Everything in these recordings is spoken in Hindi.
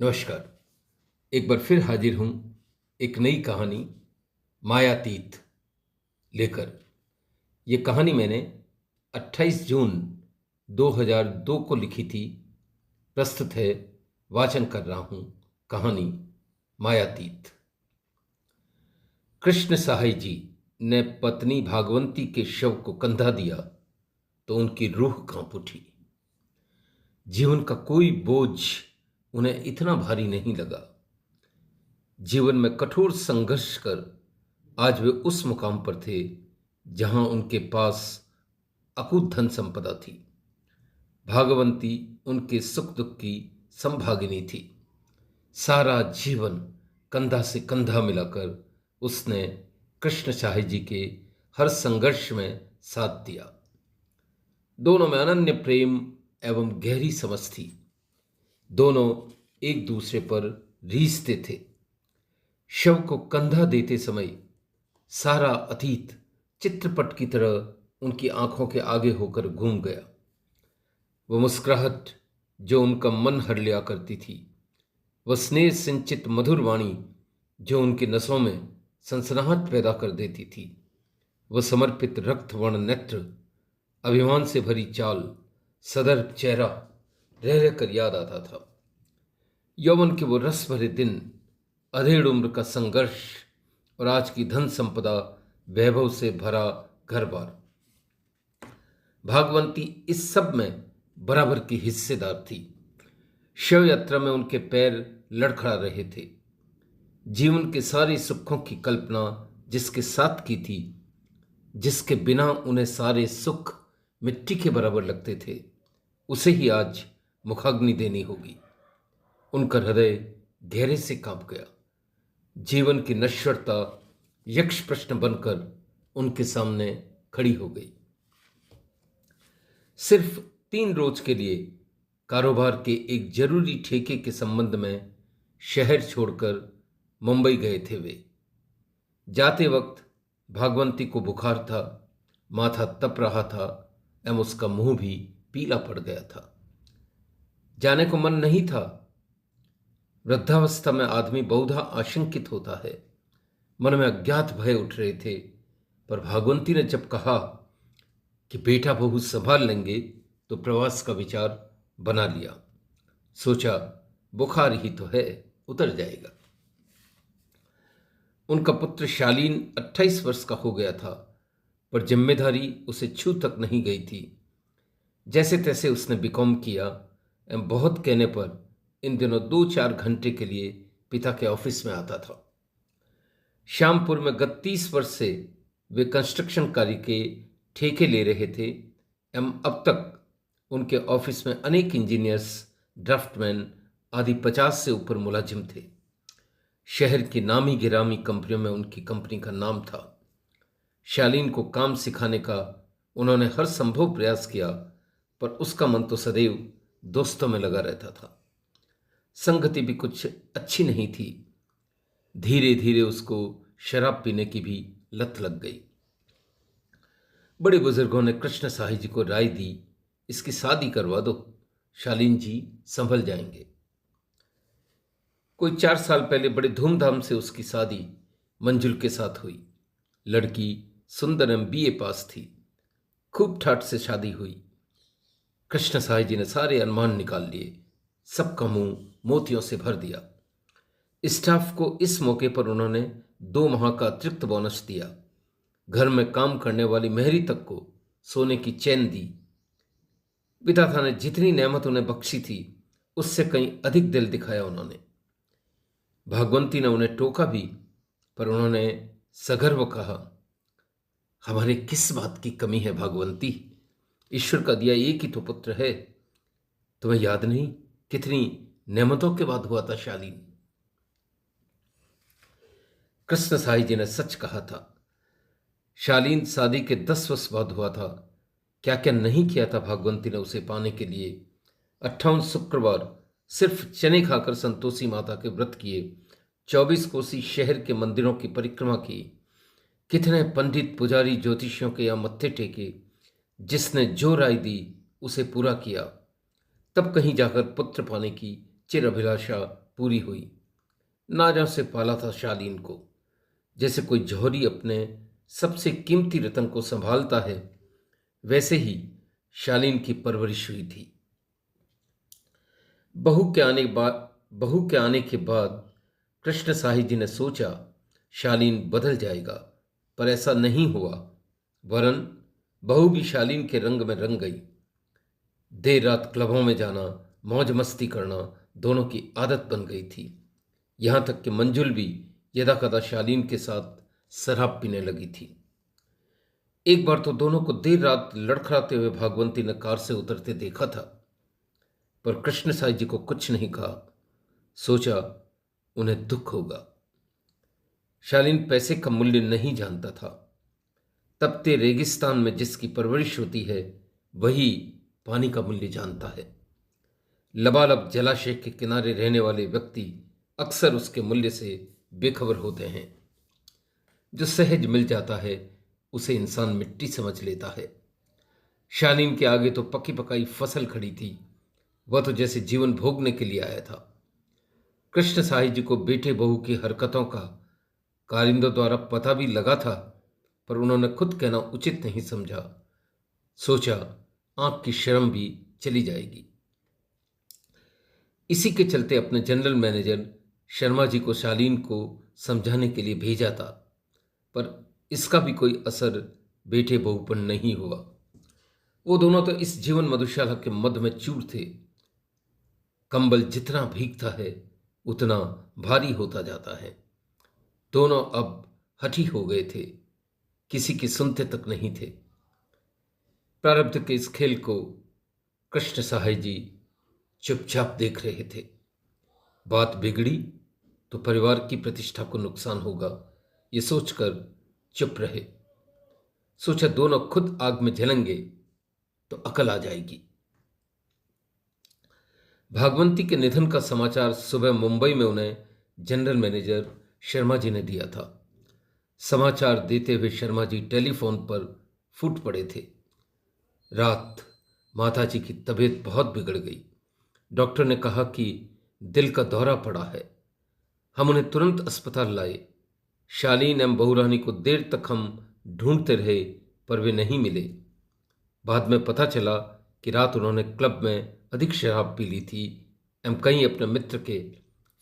नमस्कार। एक बार फिर हाजिर हूँ एक नई कहानी मायातीत लेकर। ये कहानी मैंने 28 जून 2002 को लिखी थी। प्रस्तुत है, वाचन कर रहा हूँ कहानी मायातीत। कृष्ण सहाय जी ने पत्नी भागवंती के शव को कंधा दिया तो उनकी रूह कांप उठी। जीवन का कोई बोझ उन्हें इतना भारी नहीं लगा। जीवन में कठोर संघर्ष कर आज वे उस मुकाम पर थे जहां उनके पास अकूत धन संपदा थी। भागवंती उनके सुख दुख की संभागिनी थी। सारा जीवन कंधा से कंधा मिलाकर उसने कृष्ण शाही जी के हर संघर्ष में साथ दिया। दोनों में अनन्य प्रेम एवं गहरी समझ थी। दोनों एक दूसरे पर रीझते थे। शव को कंधा देते समय सारा अतीत चित्रपट की तरह उनकी आंखों के आगे होकर घूम गया। वह मुस्कुराहट जो उनका मन हर लिया करती थी, वह स्नेह सिंचित मधुर वाणी जो उनकी नसों में सनसनाहट पैदा कर देती थी, वह समर्पित रक्त वर्ण नेत्र, अभिमान से भरी चाल, सदैव चेहरा रह रहकर याद आता था। यौवन के वो रस भरे दिन, अधेड़ उम्र का संघर्ष और आज की धन संपदा, वैभव से भरा घर बार। भागवंती इस सब में बराबर की हिस्सेदार थी। शव यात्रा में उनके पैर लड़खड़ा रहे थे। जीवन के सारे सुखों की कल्पना जिसके साथ की थी, जिसके बिना उन्हें सारे सुख मिट्टी के बराबर लगते थे, उसे ही आज मुखाग्नि देनी होगी। उनका हृदय गहरे से कांप गया। जीवन की नश्वरता यक्ष प्रश्न बनकर उनके सामने खड़ी हो गई। सिर्फ 3 रोज के लिए कारोबार के एक जरूरी ठेके के संबंध में शहर छोड़कर मुंबई गए थे वे। जाते वक्त भागवंती को बुखार था, माथा तप रहा था एवं उसका मुंह भी पीला पड़ गया था। जाने को मन नहीं था। वृद्धावस्था में आदमी बहुधा आशंकित होता है। मन में अज्ञात भय उठ रहे थे, पर भागवंती ने जब कहा कि बेटा बहू संभाल लेंगे तो प्रवास का विचार बना लिया। सोचा बुखार ही तो है, उतर जाएगा। उनका पुत्र शालीन 28 वर्ष का हो गया था, पर जिम्मेदारी उसे छू तक नहीं गई थी। जैसे तैसे उसने बीकॉम किया एवं बहुत कहने पर इन दिनों 2-4 घंटे के लिए पिता के ऑफिस में आता था। श्यामपुर में गत 30 वर्ष से वे कंस्ट्रक्शन कार्य के ठेके ले रहे थे एवं अब तक उनके ऑफिस में अनेक इंजीनियर्स, ड्राफ्टमैन आदि 50 से ऊपर मुलाजिम थे। शहर की नामी गिरामी कंपनियों में उनकी कंपनी का नाम था। शालीन को काम सिखाने का उन्होंने हर संभव प्रयास किया, पर उसका मन तो सदैव दोस्तों में लगा रहता था। संगति भी कुछ अच्छी नहीं थी। धीरे धीरे उसको शराब पीने की भी लत लग गई। बड़े बुजुर्गों ने कृष्ण साही जी को राय दी, इसकी शादी करवा दो, शालीन जी संभल जाएंगे। कोई 4 साल पहले बड़े धूमधाम से उसकी शादी मंजुल के साथ हुई। लड़की सुंदर एवं बीए पास थी। खूब ठाट से शादी हुई। कृष्ण साही जी ने सारे अनुमान निकाल लिए, सबका मुंह मोतियों से भर दिया। स्टाफ को इस मौके पर उन्होंने 2 माह का अतिरिक्त बोनस दिया। घर में काम करने वाली मेहरी तक को सोने की चैन दी। विधाता ने जितनी नेमत उन्हें बख्शी थी, उससे कहीं अधिक दिल दिखाया उन्होंने। भागवंती ने उन्हें टोका भी, पर उन्होंने सगर्व कहा, हमारे किस बात की कमी है भागवंती? ईश्वर का दिया एक ही तो पुत्र है। तुम्हें याद नहीं कितनी नेमतों के बाद हुआ था शालीन? कृष्ण साई जी ने सच कहा था। शालीन शादी के 10 वर्ष बाद हुआ था। क्या क्या नहीं किया था भागवंती ने उसे पाने के लिए। 58 शुक्रवार सिर्फ चने खाकर संतोषी माता के व्रत किए। 24 कोसी शहर के मंदिरों की परिक्रमा की। कितने पंडित पुजारी ज्योतिषियों के यहाँ मत्थे टेके। जिसने जो राय दी उसे पूरा किया। तब कहीं जाकर पुत्र पाने की चिर अभिलाषा पूरी हुई। नाजा से पाला था शालीन को, जैसे कोई जौहरी अपने सबसे कीमती रतन को संभालता है, वैसे ही शालीन की परवरिश हुई थी। बहू के आने के बाद कृष्ण साहिब जी ने सोचा शालीन बदल जाएगा, पर ऐसा नहीं हुआ। वरन बहू भी शालीन के रंग में रंग गई। देर रात क्लबों में जाना, मौज मस्ती करना दोनों की आदत बन गई थी। यहां तक कि मंजुल भी यदाकदा शालीन के साथ शराब पीने लगी थी। एक बार तो दोनों को देर रात लड़खड़ाते हुए भागवंती ने कार से उतरते देखा था, पर कृष्ण साई जी को कुछ नहीं कहा। सोचा उन्हें दुख होगा। शालीन पैसे का मूल्य नहीं जानता था। तपते रेगिस्तान में जिसकी परवरिश होती है, वही पानी का मूल्य जानता है। लबालब जलाशय के किनारे रहने वाले व्यक्ति अक्सर उसके मूल्य से बेखबर होते हैं। जो सहज मिल जाता है उसे इंसान मिट्टी समझ लेता है। शालीन के आगे तो पकी पकाई फसल खड़ी थी। वह तो जैसे जीवन भोगने के लिए आया था। कृष्ण साहिब जी को बेटे बहू की हरकतों का कारिंदों द्वारा पता भी लगा था, पर उन्होंने खुद कहना उचित नहीं समझा। सोचा आंख की शर्म भी चली जाएगी। इसी के चलते अपने जनरल मैनेजर शर्मा जी को शालीन को समझाने के लिए भेजा था, पर इसका भी कोई असर बेटे बहू पर नहीं हुआ। वो दोनों तो इस जीवन मधुशाला के मद में चूर थे। कंबल जितना भीगता है उतना भारी होता जाता है। दोनों अब हठी हो गए थे, किसी की सुनते तक नहीं थे। प्रारब्ध के इस खेल को कृष्ण साहिब जी चुपचाप देख रहे थे। बात बिगड़ी तो परिवार की प्रतिष्ठा को नुकसान होगा, ये सोचकर चुप रहे। सोचा दोनों खुद आग में जलेंगे तो अकल आ जाएगी। भागवंती के निधन का समाचार सुबह मुंबई में उन्हें जनरल मैनेजर शर्मा जी ने दिया था। समाचार देते हुए शर्मा जी टेलीफोन पर फूट पड़े थे। रात माताजी की तबीयत बहुत बिगड़ गई। डॉक्टर ने कहा कि दिल का दौरा पड़ा है। हम उन्हें तुरंत अस्पताल लाए। शालीन एवं बहुरानी को देर तक हम ढूंढते रहे, पर वे नहीं मिले। बाद में पता चला कि रात उन्होंने क्लब में अधिक शराब पी ली थी एवं कहीं अपने मित्र के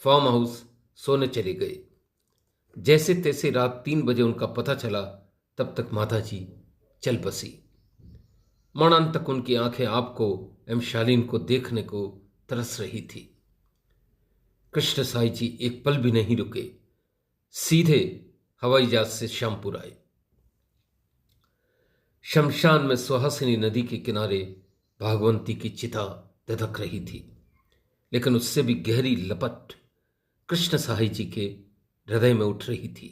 फार्म हाउस सोने चले गए। जैसे तैसे रात 3 बजे उनका पता चला, तब तक माताजी चल बसी। मरणांत तक उनकी आंखें आपको एवं शालीन को देखने को तरस रही थी। कृष्ण साई जी एक पल भी नहीं रुके, सीधे हवाई जहाज से श्यामपुर आए। शमशान में सुहासिनी नदी के किनारे भागवंती की चिता धधक रही थी, लेकिन उससे भी गहरी लपट कृष्ण साहिब जी के हृदय में उठ रही थी।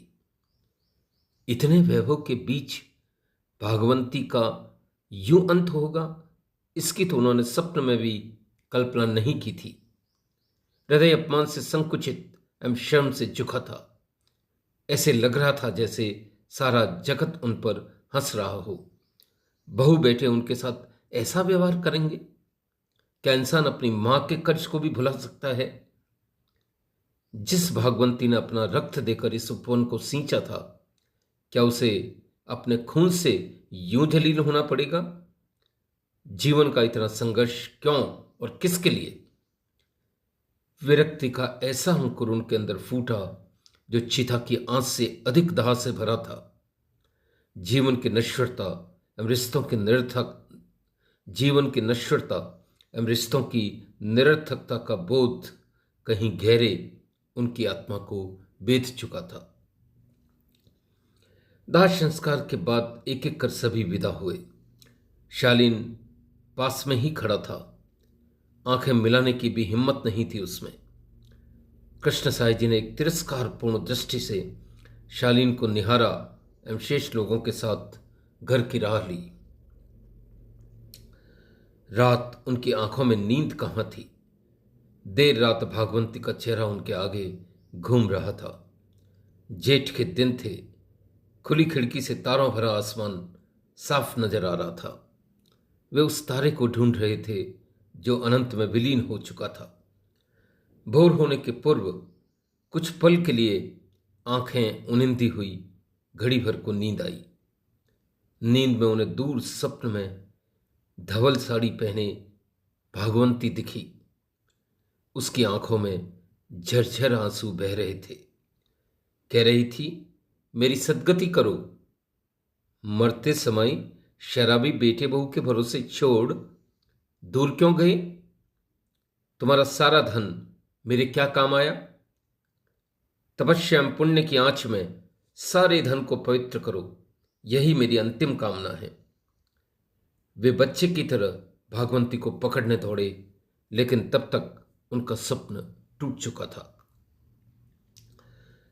इतने वैभव के बीच भागवंती का यूं अंत होगा, इसकी तो उन्होंने स्वप्न में भी कल्पना नहीं की थी। हृदय अपमान से संकुचित एवं शर्म से झुका था। ऐसे लग रहा था जैसे सारा जगत उन पर हंस रहा हो। बहू बेटे उनके साथ ऐसा व्यवहार करेंगे? क्या इंसान अपनी मां के कर्ज को भी भुला सकता है? जिस भागवंती ने अपना रक्त देकर इस उपवन को सींचा था, क्या उसे अपने खून से यूं जलील होना पड़ेगा? जीवन का इतना संघर्ष क्यों और किसके लिए? विरक्ति का ऐसा अंकुर उनके अंदर फूटा जो चिता की आंच से अधिक दाह से भरा था। जीवन की नश्वरता एवं रिश्तों की निरर्थकता का बोध कहीं गहरे उनकी आत्मा को बेध चुका था। दाह संस्कार के बाद एक एक कर सभी विदा हुए। शालीन पास में ही खड़ा था। आंखें मिलाने की भी हिम्मत नहीं थी उसमें। कृष्ण साई जी ने एक तिरस्कारपूर्ण दृष्टि से शालीन को निहारा एवं शेष लोगों के साथ घर की राह ली। रात उनकी आंखों में नींद कहाँ थी। देर रात भागवंती का चेहरा उनके आगे घूम रहा था। जेठ के दिन थे। खुली खिड़की से तारों भरा आसमान साफ नजर आ रहा था। वे उस तारे को ढूंढ रहे थे जो अनंत में विलीन हो चुका था। भोर होने के पूर्व कुछ पल के लिए आंखें उनिंदी हुई, घड़ी भर को नींद आई। नींद में उन्हें दूर स्वप्न में धवल साड़ी पहने भागवंती दिखी। उसकी आंखों में झरझर आंसू बह रहे थे। कह रही थी, मेरी सद्गति करो। मरते समय शराबी बेटे बहू के भरोसे छोड़ दूर क्यों गए? तुम्हारा सारा धन मेरे क्या काम आया? तपस्या एवं पुण्य की आंच में सारे धन को पवित्र करो, यही मेरी अंतिम कामना है। वे बच्चे की तरह भागवंती को पकड़ने दौड़े, लेकिन तब तक उनका स्वप्न टूट चुका था।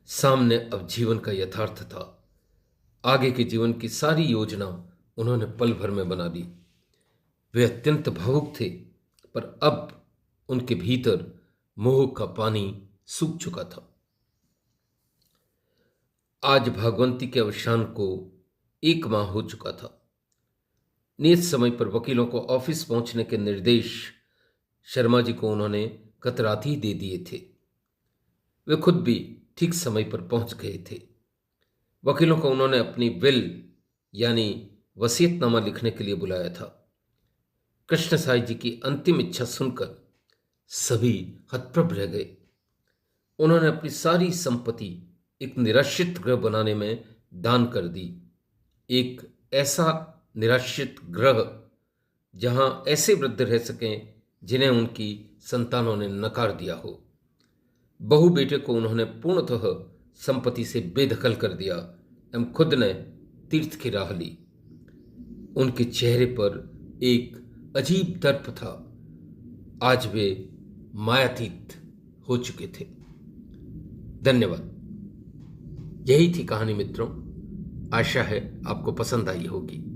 सामने अब जीवन का यथार्थ था। आगे के जीवन की सारी योजना उन्होंने पल भर में बना ली। वे अत्यंत भावुक थे, पर अब उनके भीतर मोह का पानी सूख चुका था। आज भागवंती के अवसान को 1 माह हो चुका था। नियत समय पर वकीलों को ऑफिस पहुंचने के निर्देश शर्मा जी को उन्होंने कतरात ही दे दिए थे। वे खुद भी ठीक समय पर पहुंच गए थे। वकीलों को उन्होंने अपनी विल यानी वसीयतनामा लिखने के लिए बुलाया था। कृष्ण साई जी की अंतिम इच्छा सुनकर सभी हतप्रभ रह गए। उन्होंने अपनी सारी संपत्ति एक निराश्रित गृह बनाने में दान कर दी। एक ऐसा निराश्रित गृह जहां ऐसे वृद्ध रह सकें जिन्हें उनकी संतानों ने नकार दिया हो। बहू बेटे को उन्होंने पूर्णतः संपत्ति से बेदखल कर दिया एवं खुद ने तीर्थ की राह ली। उनके चेहरे पर एक अजीब दर्प था। आज वे मायातीत हो चुके थे। धन्यवाद। यही थी कहानी मित्रों। आशा है आपको पसंद आई होगी।